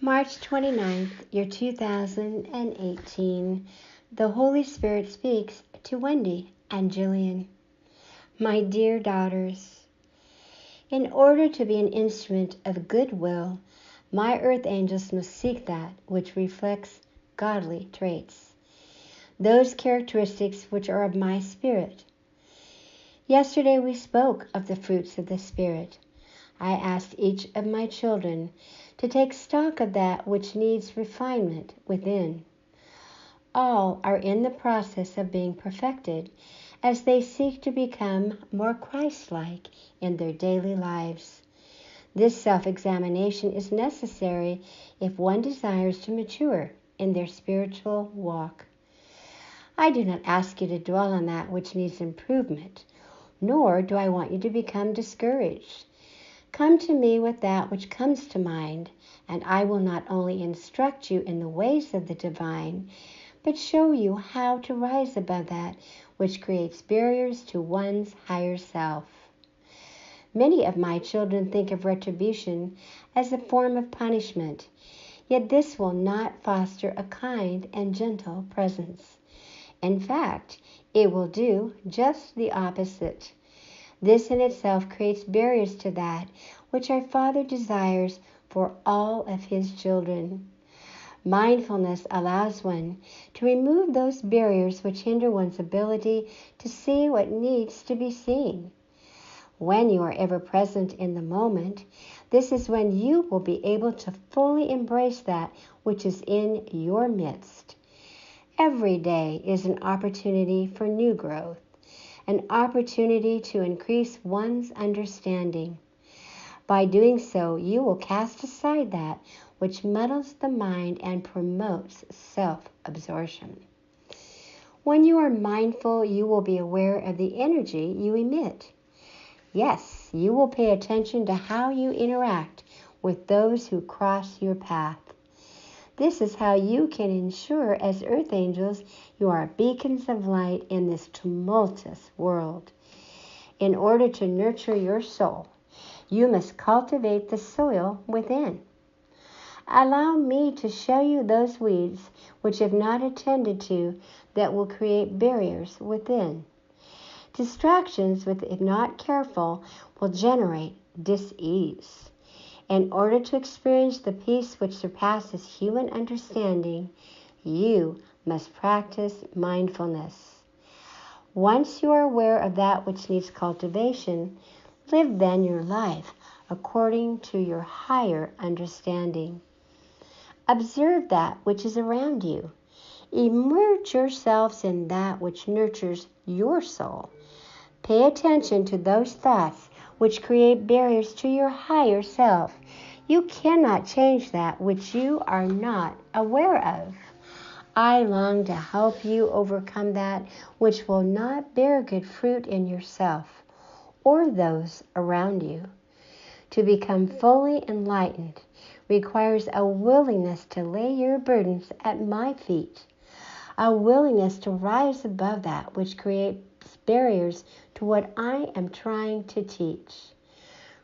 March 29th, year 2018. The Holy Spirit speaks to Wendy and Jillian. My dear daughters, in order to be an instrument of goodwill, my earth angels must seek that which reflects godly traits, those characteristics which are of my spirit. Yesterday we spoke of the fruits of the Spirit. I asked each of my children to take stock of that which needs refinement within. All are in the process of being perfected as they seek to become more Christ-like in their daily lives. This self-examination is necessary if one desires to mature in their spiritual walk. I do not ask you to dwell on that which needs improvement, nor do I want you to become discouraged. Come to me with that which comes to mind, and I will not only instruct you in the ways of the divine, but show you how to rise above that which creates barriers to one's higher self. Many of my children think of retribution as a form of punishment, yet this will not foster a kind and gentle presence. In fact, it will do just the opposite. This in itself creates barriers to that which our Father desires for all of His children. Mindfulness allows one to remove those barriers which hinder one's ability to see what needs to be seen. When you are ever present in the moment, this is when you will be able to fully embrace that which is in your midst. Every day is an opportunity for new growth, an opportunity to increase one's understanding. By doing so, you will cast aside that which muddles the mind and promotes self-absorption. When you are mindful, you will be aware of the energy you emit. Yes, you will pay attention to how you interact with those who cross your path. This is how you can ensure, as earth angels, you are beacons of light in this tumultuous world. In order to nurture your soul, you must cultivate the soil within. Allow me to show you those weeds which have not attended to that will create barriers within. Distractions, if not careful, will generate dis-ease. In order to experience the peace which surpasses human understanding, you must practice mindfulness. Once you are aware of that which needs cultivation, live then your life according to your higher understanding. Observe that which is around you. Immerse yourselves in that which nurtures your soul. Pay attention to those thoughts which create barriers to your higher self. You cannot change that which you are not aware of. I long to help you overcome that which will not bear good fruit in yourself or those around you. To become fully enlightened requires a willingness to lay your burdens at my feet, a willingness to rise above that which creates barriers to what I am trying to teach.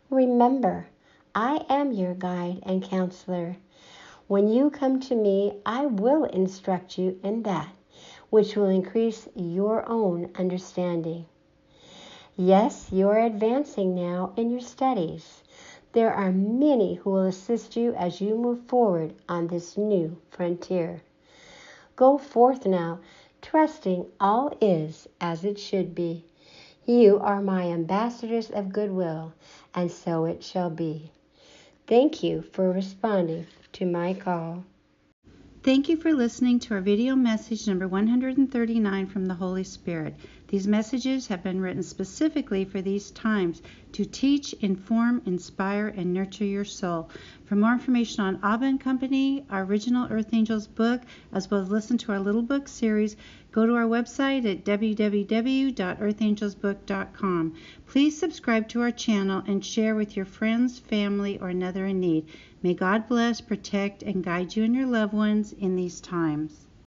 Remember, I am your guide and counselor. When you come to me, I will instruct you in that which will increase your own understanding. Yes, you are advancing now in your studies. There are many who will assist you as you move forward on this new frontier. Go forth now, trusting all is as it should be. You are my ambassadors of goodwill, and so it shall be. Thank you for responding to my call. Thank you for listening to our video message number 139 from the Holy Spirit. These messages have been written specifically for these times to teach, inform, inspire, and nurture your soul. For more information on ABBA and Company, our original Earth Angels book, as well as listen to our little book series, go to our website at www.earthangelsbook.com. Please subscribe to our channel and share with your friends, family, or another in need. May God bless, protect, and guide you and your loved ones in these times.